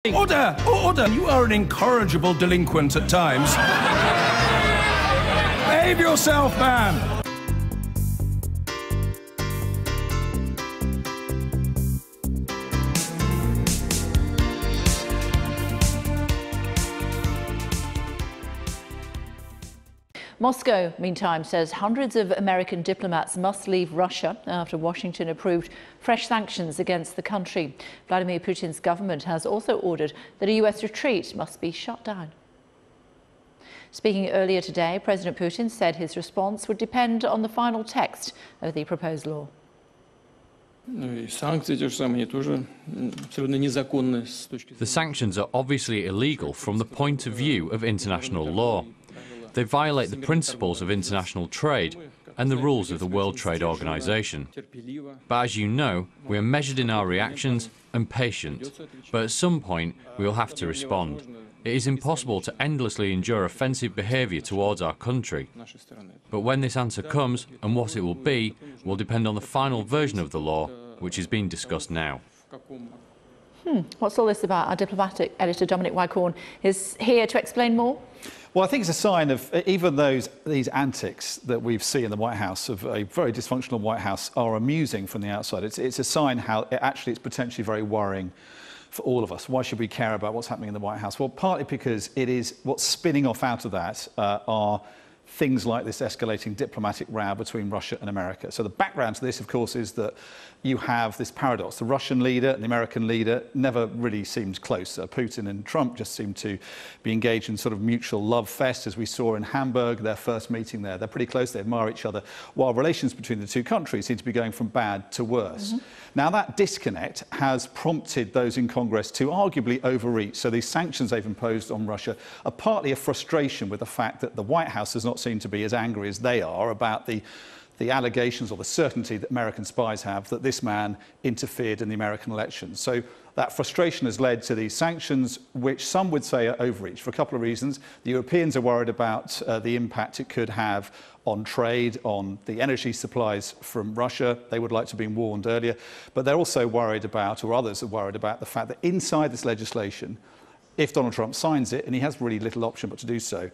Order! Order! You are an incorrigible delinquent at times. Behave yourself, man! Moscow, meantime, says hundreds of American diplomats must leave Russia after Washington approved fresh sanctions against the country. Vladimir Putin's government has also ordered that a US retreat must be shut down. Speaking earlier today, President Putin said his response would depend on the final text of the proposed law. The sanctions are obviously illegal from the point of view of international law. They violate the principles of international trade and the rules of the World Trade Organization. But as you know, we are measured in our reactions and patient. But at some point, we will have to respond. It is impossible to endlessly endure offensive behaviour towards our country. But when this answer comes, and what it will be, will depend on the final version of the law, which is being discussed now. What's all this about? Our diplomatic editor, Dominic Wycorn, is here to explain more. Well, I think it's a sign of even these antics that we've seen in the White House of a very dysfunctional White House are amusing from the outside. It's a sign how it's potentially very worrying for all of us. Why should we care about what's happening in the White House? Well, partly because it is what's spinning off out of that are things like this escalating diplomatic row between Russia and America. So the background to this, of course, is that you have this paradox. The Russian leader and the American leader never really seemed close. Putin and Trump just seem to be engaged in sort of mutual love fest, as we saw in Hamburg, their first meeting there. They're pretty close, they admire each other, while relations between the two countries seem to be going from bad to worse. Now, that disconnect has prompted those in Congress to arguably overreach. So these sanctions they've imposed on Russia are partly a frustration with the fact that the White House does not seem to be as angry as they are about the allegations or the certainty that American spies have that this man interfered in the American elections. So that frustration has led to these sanctions, which some would say are overreach for a couple of reasons. The Europeans are worried about the impact it could have on trade, on the energy supplies from Russia. They would like to have been warned earlier. But they're also worried about, or others are worried about, the fact that inside this legislation, if Donald Trump signs it, and he has really little option but to do so,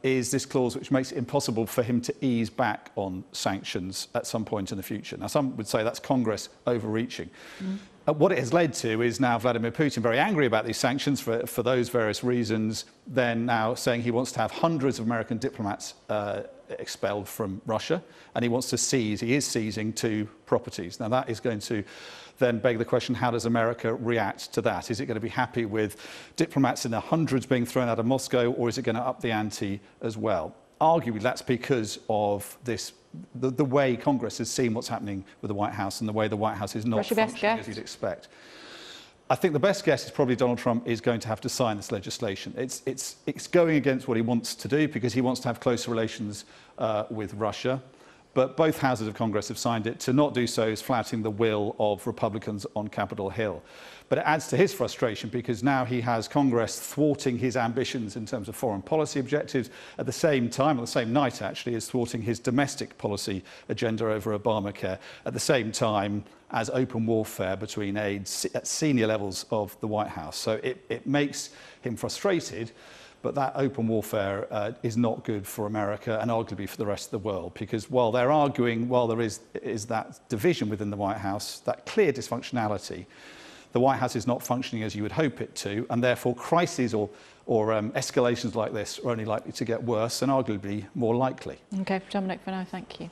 is this clause which makes it impossible for him to ease back on sanctions at some point in the future. Now, some would say that's Congress overreaching. What it has led to is now Vladimir Putin very angry about these sanctions for those various reasons, then now saying he wants to have hundreds of American diplomats expelled from Russia, and he is seizing two properties. Now, that is going to then beg the question, how does America react to that? Is it going to be happy with diplomats in the hundreds being thrown out of Moscow, or is it going to up the ante as well? Arguably, that's because of the way Congress has seen what's happening with the White House and the way the White House is not functioning as you'd expect. I think the best guess is probably Donald Trump is going to have to sign this legislation. It's going against what he wants to do because he wants to have closer relations with Russia. But both houses of Congress have signed it. To not do so is flouting the will of Republicans on Capitol Hill. But it adds to his frustration because now he has Congress thwarting his ambitions in terms of foreign policy objectives at the same time, on the same night actually, as thwarting his domestic policy agenda over Obamacare, at the same time as open warfare between aides at senior levels of the White House. So it makes him frustrated. But that open warfare is not good for America and arguably for the rest of the world, because while they're arguing, while there is that division within the White House, that clear dysfunctionality, the White House is not functioning as you would hope it to, and therefore crises or escalations like this are only likely to get worse and arguably more likely. OK, Dominic, for now, thank you.